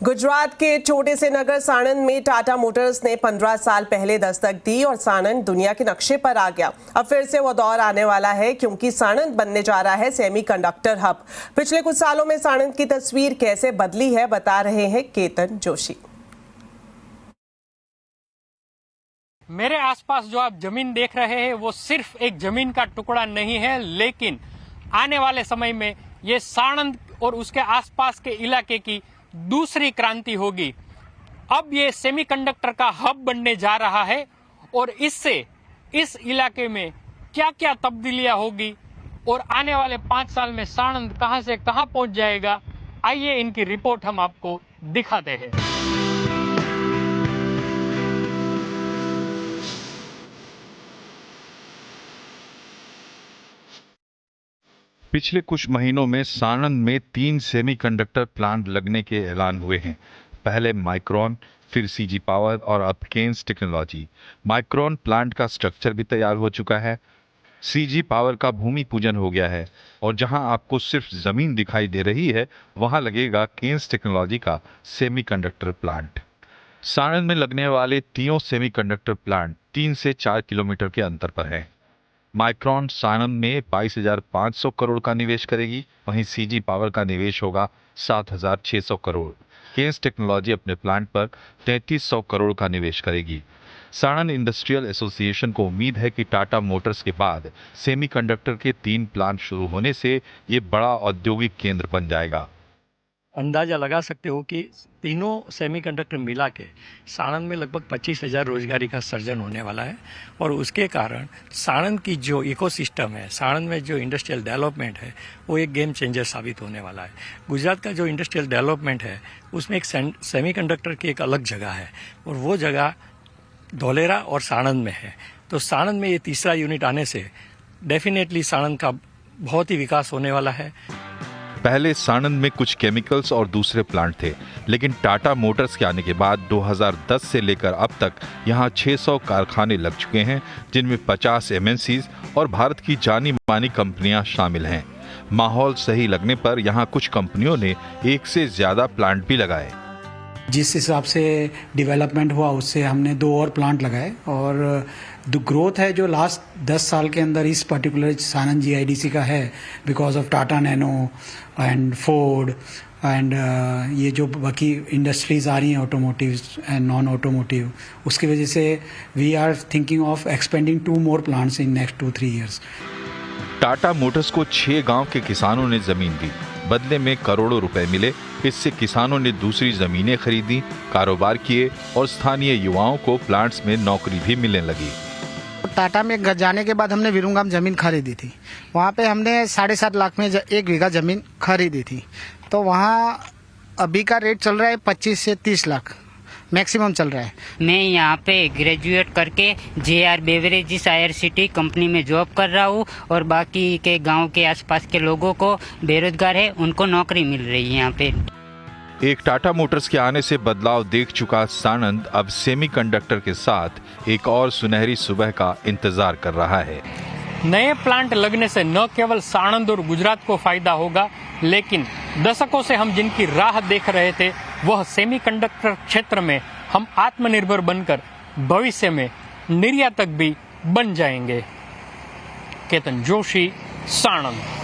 गुजरात के छोटे से नगर साणंद में टाटा मोटर्स ने 15 साल पहले दस्तक दी और साणंद दुनिया के नक्शे पर आ गया। अब फिर से वो दौर आने वाला है क्योंकि साणंद बनने जा रहा है सेमीकंडक्टर हब। पिछले कुछ सालों में साणंद की तस्वीर कैसे बदली है, बता रहे हैं केतन जोशी। मेरे आसपास जो आप जमीन देख रहे हैं वो सिर्फ एक जमीन का टुकड़ा नहीं है, लेकिन आने वाले समय में ये साणंद और उसके आसपास के इलाके की दूसरी क्रांति होगी। अब ये सेमीकंडक्टर का हब बनने जा रहा है और इससे इस इलाके में क्या क्या तब्दीलियां होगी और आने वाले 5 साल में साणंद कहां से कहां पहुंच जाएगा, आइए इनकी रिपोर्ट हम आपको दिखाते हैं। पिछले कुछ महीनों में साणंद में 3 सेमीकंडक्टर प्लांट लगने के ऐलान हुए हैं। पहले माइक्रॉन, फिर सीजी पावर और अब केन्स टेक्नोलॉजी। माइक्रॉन प्लांट का स्ट्रक्चर भी तैयार हो चुका है। सीजी पावर का भूमि पूजन हो गया है और जहां आपको सिर्फ जमीन दिखाई दे रही है, वहां लगेगा केन्स टेक्नोलॉजी का सेमीकंडक्टर प्लांट। साणंद में लगने वाले तीनों सेमीकंडक्टर प्लांट 3 से 4 किलोमीटर के अंतर पर है। माइक्रॉन साणंद में 22,500 करोड़ का निवेश करेगी, वहीं सीजी पावर का निवेश होगा 7,600 करोड़। केन्स टेक्नोलॉजी अपने प्लांट पर 3,300 करोड़ का निवेश करेगी। साणंद इंडस्ट्रियल एसोसिएशन को उम्मीद है कि टाटा मोटर्स के बाद सेमीकंडक्टर के 3 प्लांट शुरू होने से ये बड़ा औद्योगिक केंद्र बन जाएगा। अंदाज़ा लगा सकते हो कि तीनों सेमीकंडक्टर मिला के साणंद में लगभग 25,000 रोजगारी का सृजन होने वाला है और उसके कारण साणंद की जो इकोसिस्टम है, साणंद में जो इंडस्ट्रियल डेवलपमेंट है, वो एक गेम चेंजर साबित होने वाला है। गुजरात का जो इंडस्ट्रियल डेवलपमेंट है उसमें एक सेमीकंडक्टर की एक अलग जगह है और वो जगह धोलेरा और साणंद में है। तो साणंद में ये तीसरा यूनिट आने से डेफिनेटली साणंद का बहुत ही विकास होने वाला है। पहले साणंद में कुछ केमिकल्स और दूसरे प्लांट थे, लेकिन टाटा मोटर्स के आने के बाद 2010 से लेकर अब तक यहां 600 कारखाने लग चुके हैं, जिनमें 50 एमएनसीज और भारत की जानी मानी कंपनियां शामिल हैं। माहौल सही लगने पर यहां कुछ कंपनियों ने 1 से ज्यादा प्लांट भी लगाए। जिस हिसाब से डेवलपमेंट हुआ उससे हमने 2 और प्लांट लगाए और ग्रोथ है जो लास्ट 10 साल के अंदर इस पर्टिकुलर साणंद जीआईडीसी का है, because of Tata nano and Ford and ये जो बाकी इंडस्ट्रीज आ रही हैं ऑटोमोटिव एंड नॉन ऑटोमोटिव, उसकी वजह से we are thinking of expanding 2 more plants in next 2-3 years। Tata Motors को 6 गांव के किसानों ने जमीन दी, बदले में करोड़ों रुपए मिले। इससे किसानों ने दूसरी जमीनें खरीदी, कारोबार किए और स्थानीय युवाओं को प्लांट्स में नौकरी भी मिलने लगी। टाटा में जाने के बाद हमने विरुंगाम जमीन खरीदी थी। वहाँ पे हमने 7.5 लाख में 1 बीघा जमीन खरीदी थी। तो वहाँ अभी का रेट चल रहा है 25 से 30 लाख मैक्सिमम चल रहा है। मैं यहाँ पे ग्रेजुएट करके JR बेवरेजेस IRCT कंपनी में जॉब कर रहा हूँ और बाकी के गांव के आसपास के लोगों को बेरोजगार है उनको नौकरी मिल रही है यहाँ पे। एक टाटा मोटर्स के आने से बदलाव देख चुका साणंद अब सेमीकंडक्टर के साथ एक और सुनहरी सुबह का इंतजार कर रहा है। नए प्लांट लगने से न केवल साणंद और गुजरात को फायदा होगा, लेकिन दशकों से हम जिनकी राह देख रहे थे वह सेमीकंडक्टर क्षेत्र में हम आत्मनिर्भर बनकर भविष्य में निर्यातक भी बन जाएंगे। केतन जोशी, साणंद।